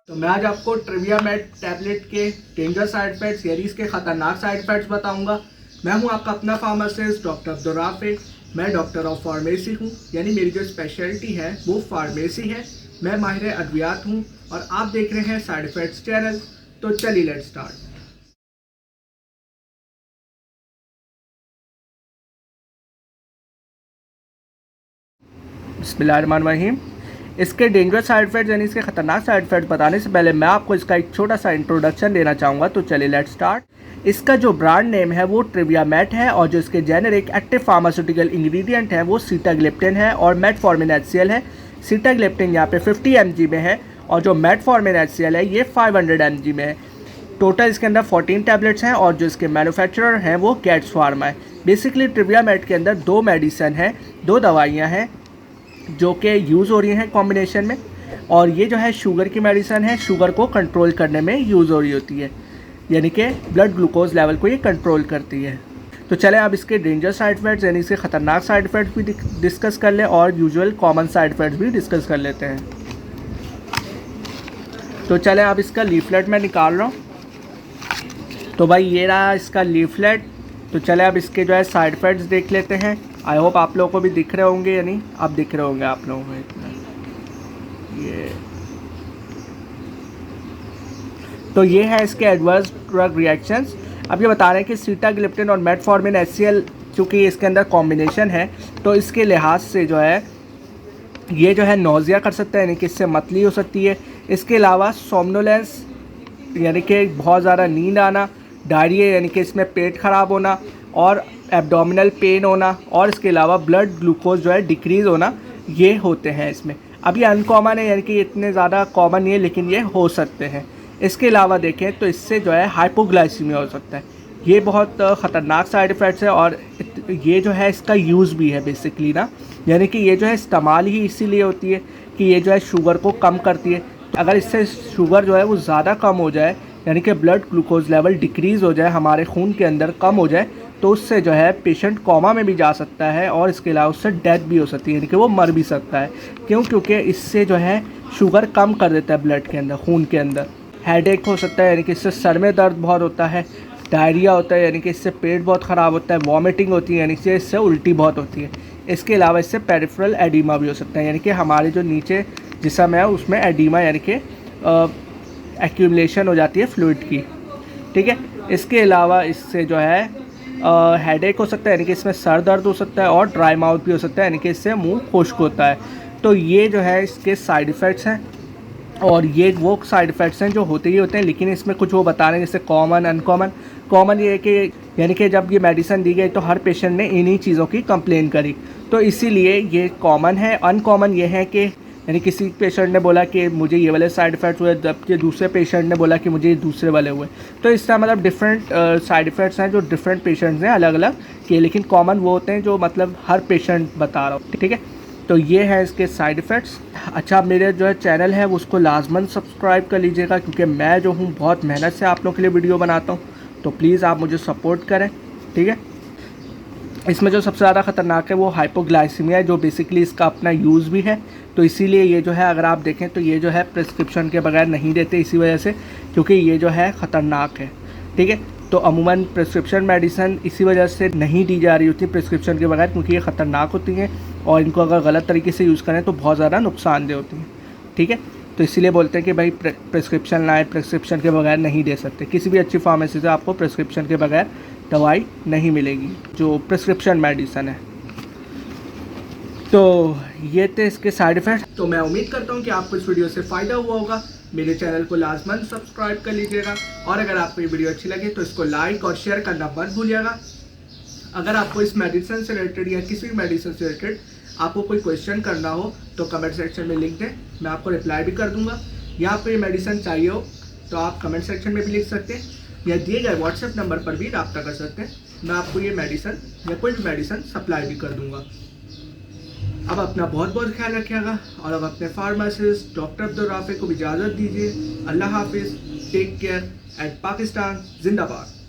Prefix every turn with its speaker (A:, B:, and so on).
A: तो मैं आज आपको ट्रिविया मेड टैबलेट के डेंजर साइड इफेक्ट्स यानी इसके खतरनाक साइड इफेक्ट्स बताऊंगा। मैं हूं आपका अपना फार्मासिस्ट डॉक्टर अब्दुल राफिक। मैं डॉक्टर ऑफ फार्मेसी हूं, यानी मेरी जो स्पेशलिटी है वो फार्मेसी है। मैं माहिर अद्वियात हूं और आप देख रहे हैं साइड इफेक्ट्स चैनल। तो चलिए लेट्स स्टार्ट। बिस्मिल्लाहिर्रहमानिर्रहीम। इसके डेंजरस साइड इफेक्ट्स यानी इसके खतरनाक साइड इफेक्ट्स बताने से पहले मैं आपको इसका एक छोटा सा इंट्रोडक्शन देना चाहूँगा। तो चलिए लेट्स स्टार्ट। इसका जो ब्रांड नेम है वो ट्रिविया मेट है और जो इसके जेनेरिक एक्टिव फार्मास्यूटिकल इंग्रेडिएंट है वो सीटाग्लिप्टिन है और मेटफॉर्मिन HCl है। सीटाग्लिप्टिन यहाँ पे 50 mg में है और जो मेटफॉर्मिन HCl है ये 500 mg में है। टोटल इसके अंदर 14 टैबलेट्स हैं और जो इसके मैन्युफैक्चरर हैं वो गेट्स फार्मा है। बेसिकली ट्रिविया मेट के अंदर दो मेडिसिन है, दो दवाइयाँ हैं जो कि यूज़ हो रही हैं कॉम्बिनेशन में। और ये जो है शुगर की मेडिसिन है, शुगर को कंट्रोल करने में यूज़ हो रही होती है, यानी कि ब्लड ग्लूकोज लेवल को ये कंट्रोल करती है। तो चले अब इसके डेंजर साइड इफेक्ट्स यानी इसके ख़तरनाक साइड इफेक्ट्स भी डिस्कस कर लें और यूजुअल कॉमन साइड इफेक्ट्स भी डिस्कस कर लेते हैं। तो चले अब इसका लीफलेट मैं निकाल रहा हूँ। तो भाई ये रहा इसका लीफलेट। तो चले अब इसके जो है साइड इफेक्ट्स देख लेते हैं। आई होप आप लोगों को भी दिख रहे होंगे, यानी अब दिख रहे होंगे आप लोगों को इतना। ये तो ये है इसके एडवर्स ड्रग रिएक्शंस। अब ये बता रहे हैं कि सीटाग्लिप्टिन और मेटफॉर्मिन HCl चूँकि इसके अंदर कॉम्बिनेशन है तो इसके लिहाज से जो है ये जो है नोज़िया कर सकता है, यानी कि इससे मतली हो सकती है। इसके अलावा सोमनोलेंस यानी कि बहुत ज़्यादा नींद आना, डायरिया यानी कि इसमें पेट ख़राब होना और एब्डोमिनल पेन होना और इसके अलावा ब्लड ग्लूकोज जो है डिक्रीज़ होना, ये होते हैं इसमें। अब ये अनकॉमन है, यानी कि इतने ज़्यादा कॉमन नहीं है, लेकिन ये हो सकते हैं। इसके अलावा देखें तो इससे जो है हाइपोग्लाइसीमिया हो सकता है। ये बहुत ख़तरनाक साइड इफ़ेक्ट्स है और ये जो है इसका यूज़ भी है बेसिकली ना, यानी कि ये जो है इस्तेमाल ही इसीलिए होती है कि ये जो है शुगर को कम करती है। अगर इससे शुगर जो है वो ज़्यादा कम हो जाए, यानी कि ब्लड ग्लूकोज लेवल डिक्रीज़ हो जाए, हमारे खून के अंदर कम हो जाए, तो उससे जो है पेशेंट कोमा में भी जा सकता है और इसके अलावा उससे डेथ भी हो सकती है, यानी कि वो मर भी सकता है। क्योंकि इससे जो है शुगर कम कर देता है ब्लड के अंदर, खून के अंदर। हेडेक हो सकता है, यानी कि इससे सर में दर्द बहुत होता है। डायरिया होता है, यानी कि इससे पेट बहुत ख़राब होता है। वॉमिटिंग होती है, यानी कि इससे उल्टी बहुत होती है। इसके अलावा इससे पेरिफेरल एडिमा भी हो सकता है, यानी कि हमारे जो नीचे जिस्म है उसमें एडिमा यानी कि एक्यूमुलेशन हो जाती है फ्लूइड की। ठीक है। इसके अलावा इससे जो है हेडेक हो सकता है, यानी कि इसमें सर दर्द हो सकता है और ड्राई माउथ भी हो सकता है, यानी कि इससे मुंह खुश्क होता है। तो ये जो है इसके साइड इफ़ेक्ट्स हैं और ये वो साइड इफ़ेक्ट्स हैं जो होते ही होते हैं, लेकिन इसमें कुछ वो बता रहे हैं जैसे कॉमन अनकॉमन। कॉमन ये है कि यानी कि जब ये मेडिसिन दी गई तो हर पेशेंट ने इन्हीं चीज़ों की कंप्लेन करी, तो इसीलिए ये कॉमन है। अनकॉमन ये है कि यानी किसी पेशेंट ने बोला कि मुझे ये वाले साइड इफ़ेक्ट्स हुए, जबकि दूसरे पेशेंट ने बोला कि मुझे दूसरे वाले हुए। तो इस तरह मतलब डिफरेंट साइड इफ़ेक्ट्स हैं जो डिफरेंट पेशेंट्स ने अलग अलग किए, लेकिन कॉमन वो होते हैं जो मतलब हर पेशेंट बता रहा हो। ठीक है। तो ये है इसके साइड इफ़ेक्ट्स। अच्छा, मेरे जो है चैनल है वो उसको लाजमन सब्सक्राइब कर लीजिएगा, क्योंकि मैं जो हूँ बहुत मेहनत से आप लोगों के लिए वीडियो बनाता हूँ। तो प्लीज़ आप मुझे सपोर्ट करें। ठीक है। इसमें जो सबसे ज़्यादा ख़तरनाक है वो हाइपोग्लाइसीमिया है, जो बेसिकली इसका अपना यूज़ भी है। तो इसीलिए ये जो है अगर आप देखें तो ये जो है प्रिस्क्रिप्शन के बगैर नहीं देते, इसी वजह से, क्योंकि ये जो है ख़तरनाक है। ठीक है। तो अमूमन प्रिस्क्रिप्शन मेडिसिन इसी वजह से नहीं दी जा रही होती प्रिस्क्रिप्शन के बगैर, क्योंकि ये ख़तरनाक होती हैं और इनको अगर गलत तरीके से यूज़ करें तो बहुत ज़्यादा नुकसानदेह होती हैं। ठीक है। तो इसीलिए बोलते हैं कि भाई प्रिस्क्रिप्शन लाएँ, प्रिस्क्रिप्शन के बगैर नहीं दे सकते। किसी भी अच्छी फार्मेसी से आपको प्रिस्क्रिप्शन के बगैर दवाई नहीं मिलेगी जो प्रिस्क्रिप्शन मेडिसिन है। तो ये थे इसके साइड इफ़ेक्ट। तो मैं उम्मीद करता हूँ कि आपको इस वीडियो से फ़ायदा हुआ होगा। मेरे चैनल को लाजमन सब्सक्राइब कर लीजिएगा और अगर आपको ये वीडियो अच्छी लगे तो इसको लाइक और शेयर करना मत भूलिएगा। अगर आपको इस मेडिसिन से रिलेटेड या किसी भी मेडिसिन से रिलेटेड आपको कोई क्वेश्चन करना हो तो कमेंट सेक्शन में लिख दें, मैं आपको रिप्लाई भी कर दूँगा। या आपको ये मेडिसिन चाहिए हो तो आप कमेंट सेक्शन में भी लिख सकते हैं या दिए गए व्हाट्सएप नंबर पर भी रब्ता कर सकते हैं। मैं आपको ये मेडिसिन या कोई भी मेडिसिन सप्लाई भी कर दूंगा। अब अपना बहुत बहुत ख्याल रखिएगा और अब अपने फार्मासिस्ट डॉक्टर अब्दुल राफिक को भी इजाज़त दीजिए। अल्लाह हाफिज़, टेक केयर एंड पाकिस्तान जिंदाबाद।